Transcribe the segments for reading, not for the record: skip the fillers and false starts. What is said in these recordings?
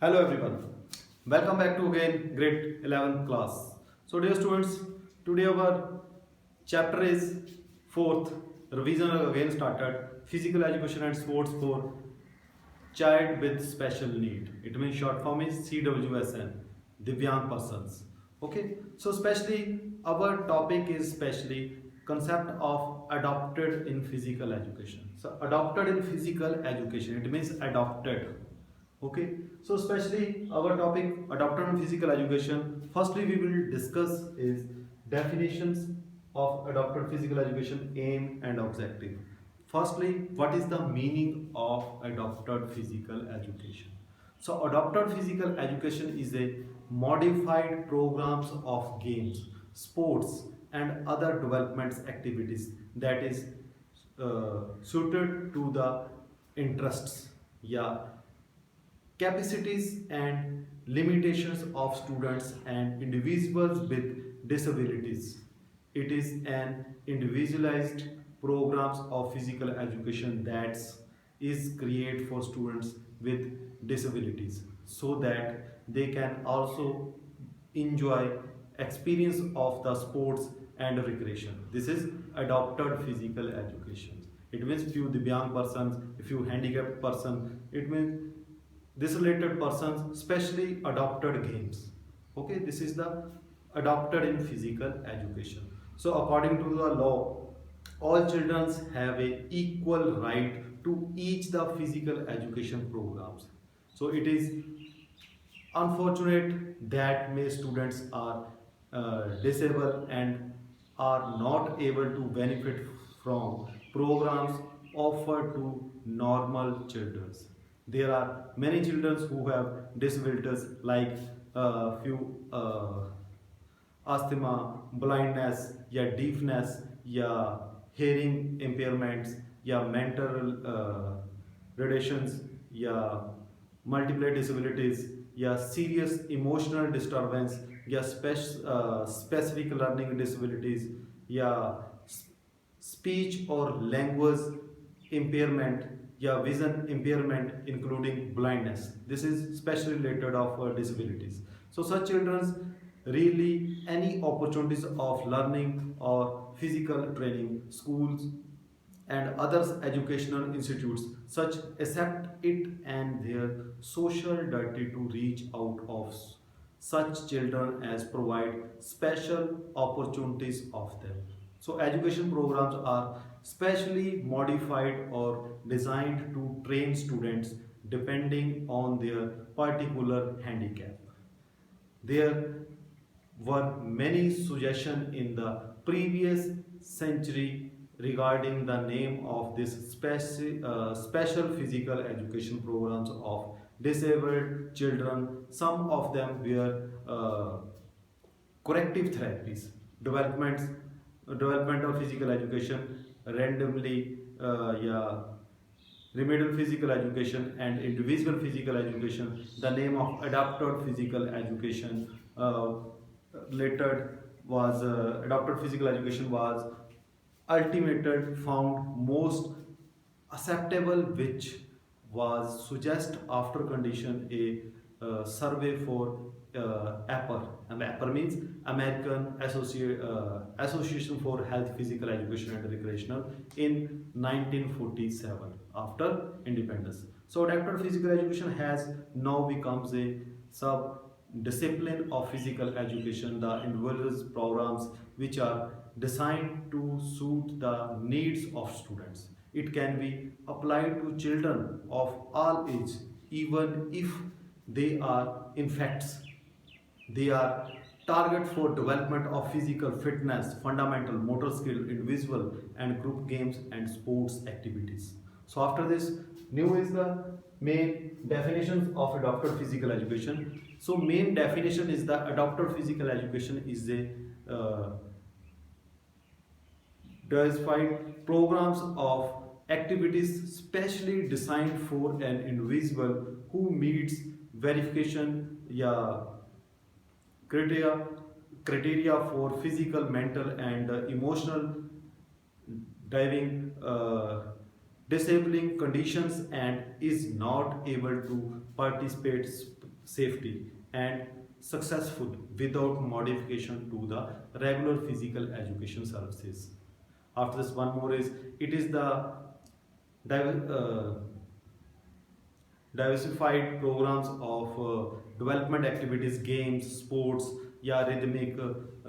Hello everyone. Welcome back to again grade 11 class. So dear students, today our chapter is fourth. Revision again started. Physical education and sports for child with special need. It means short form is CWSN, Divyang persons. Okay. So especially our topic is specially concept of adopted in physical education. So adopted in physical education. It means adopted. Okay, so especially our topic adopted in physical education. Firstly, we will discuss is definitions of adopted physical education, aim and objective. Firstly, what is the meaning of adopted physical education? So, adopted physical education is a modified programs of games, sports, and other development activities that is suited to the interests, yeah, capacities and limitations of students and individuals with disabilities. It is an individualized programs of physical education that is created for students with disabilities so that they can also enjoy experience of the sports and recreation. This is adopted physical education. It means few Divyang persons, if you handicapped person, it means this related persons specially adopted games. Okay, this is the adopted in physical education. So according to the law, all children have a equal right to each the physical education programs. So it is unfortunate that many students are disabled and are not able to benefit from programs offered to normal children. There are many children who have disabilities like few asthma, blindness, या deafness, या hearing impairments, या mental retardations, या multiple disabilities, या serious emotional disturbance, या specific learning disabilities, या speech or language impairment, या vision impairment including blindness. This is specially related of disabilities. So such children really any opportunities of learning or physical training, schools and other educational institutes such accept it and their social duty to reach out of such children as provide special opportunities of them. So education programs are specially modified or designed to train students depending on their particular handicap. There were many suggestions in the previous century regarding the name of this special physical education programs of disabled children. Some of them were corrective therapies, developmental physical education, randomly, yeah, remedial physical education and individual physical education. The name of adapted physical education later was adapted physical education was ultimated found most acceptable, which was suggest after condition a survey for APPER. And APPER means Association for Health, Physical Education and Recreational in 1947 after independence. So adapted physical education has now becomes a sub discipline of physical education. The individual programs which are designed to suit the needs of students. It can be applied to children of all age even if they are infants. They are target for development of physical fitness, fundamental motor skill, individual and group games and sports activities. So after this, new is the main definitions of adopted physical education. So main definition is the adopted physical education is a diversified programs of activities specially designed for an individual who meets verification, yeah, criteria for physical, mental, and emotional driving disabling conditions and is not able to participate safety and successful without modification to the regular physical education services. After this, one more is it is the diver- uh, diversified programs of development activities, games, sports, yeah, rhythmic,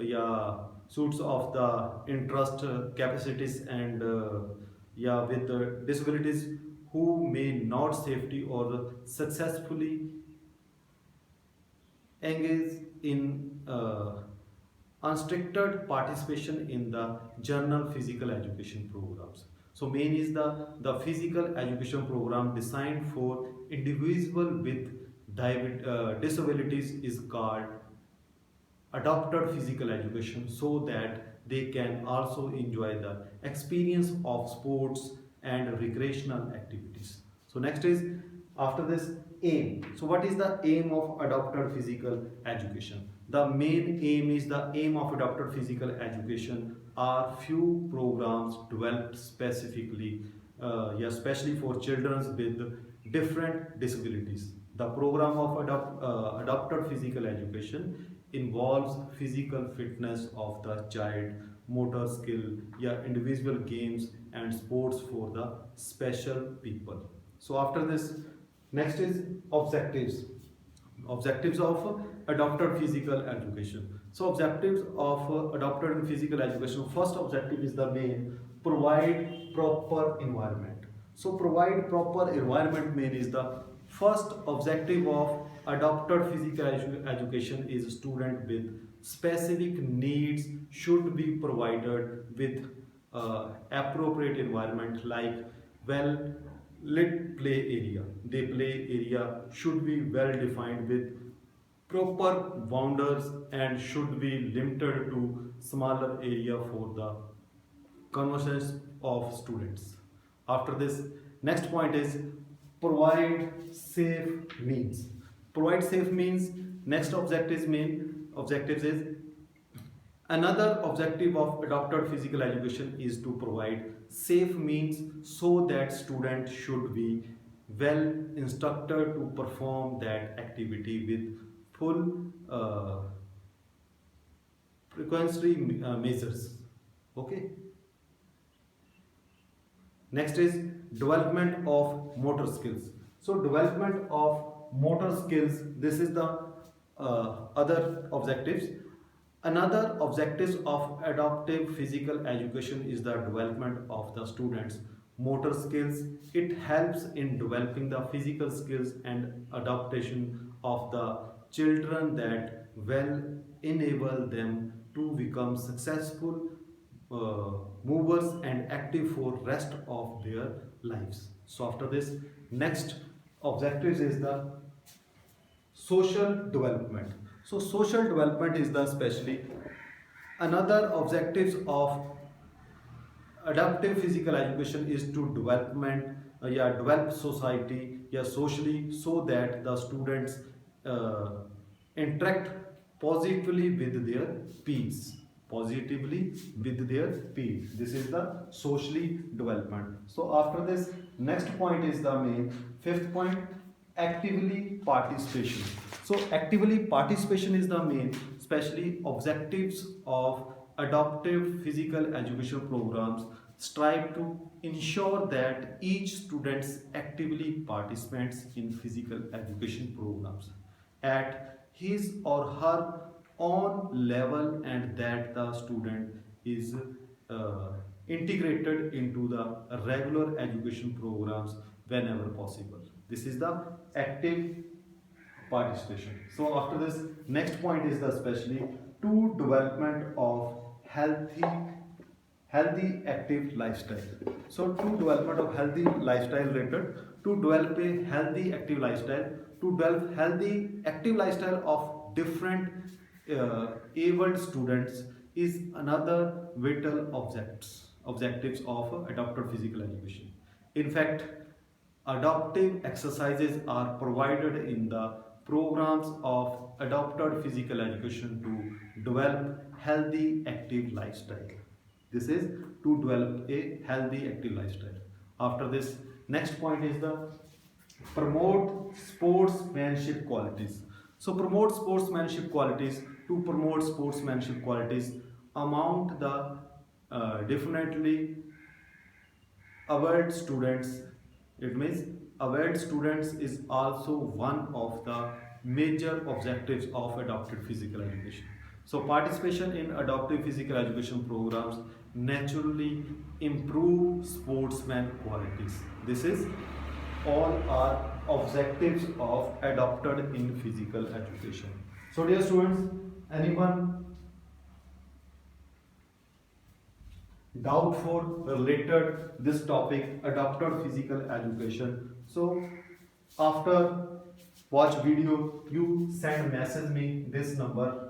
yeah, suits of the interest, capacities, and yeah, with disabilities who may not safely or successfully engage in unrestricted participation in the general physical education programs. So main is the physical education program designed for individual with disabilities is called adopted physical education, so that they can also enjoy the experience of sports and recreational activities. So next is, after this, aim. So what is the aim of adopted physical education? The main aim is the aim of adopted physical education are few programs developed specifically, yeah, especially for children with different disabilities. The program of adopted physical education involves physical fitness of the child, motor skill, yeah, individual games and sports for the special people. So after this, next is objectives. Objectives of adopted physical education. So objectives of adopted physical education. First objective is the main, provide proper environment. So provide proper environment main is the first objective of adopted physical education is student with specific needs should be provided with appropriate environment like well lit play area. The play area should be well defined with proper boundaries and should be limited to smaller area for the conversions of students. After this, next point is provide safe means. Provide safe means. Next objectives is another objective of adopted physical education is to provide safe means so that students should be well instructed to perform that activity with full precautionary measures. Okay. Next is development of motor skills. So development of motor skills, this is the other objectives. Another objectives of adaptive physical education is the development of the students' motor skills. It helps in developing the physical skills and adaptation of the children that will enable them to become successful movers and active for rest of their lives. So after this, next objectives is the social development. So social development is the especially another objectives of adaptive physical education is to development, yeah, develop society, yeah, socially, so that the students uh, interact positively with their peers. Positively with their peers. This is the socially development. So after this, next point is the main fifth point, actively participation. So actively participation is the main, especially objectives of adaptive physical education programs strive to ensure that each student actively participates in physical education programs at his or her own level and that the student is integrated into the regular education programs whenever possible. This is the active participation. So after this, next point is the especially to development of healthy active lifestyle. So to development of healthy lifestyle related, to develop a healthy active lifestyle, to develop healthy active lifestyle of different able students is another vital objectives of adapted physical education. In fact, adaptive exercises are provided in the programs of adapted physical education to develop healthy active lifestyle. This is to develop a healthy active lifestyle. After this, next point is the promote sportsmanship qualities. So promote sportsmanship qualities. To promote sportsmanship qualities, amount the definitely award students. It means award students is also one of the major objectives of adapted physical education. So participation in adaptive physical education programs naturally improve sportsman qualities. This is all are objectives of adopted in physical education. So dear students, anyone doubt for related this topic adapted physical education, so after watch video you send message me this number.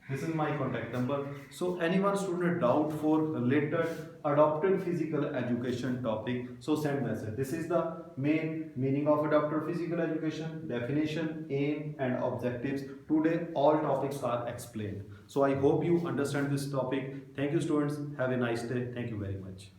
This is my contact number. So anyone student doubt for related adapted physical education topic, so send message. This is the main meaning of adapted physical education, definition, aim and objectives. Today all topics are explained. So I hope you understand this topic. Thank you students. Have a nice day. Thank you very much.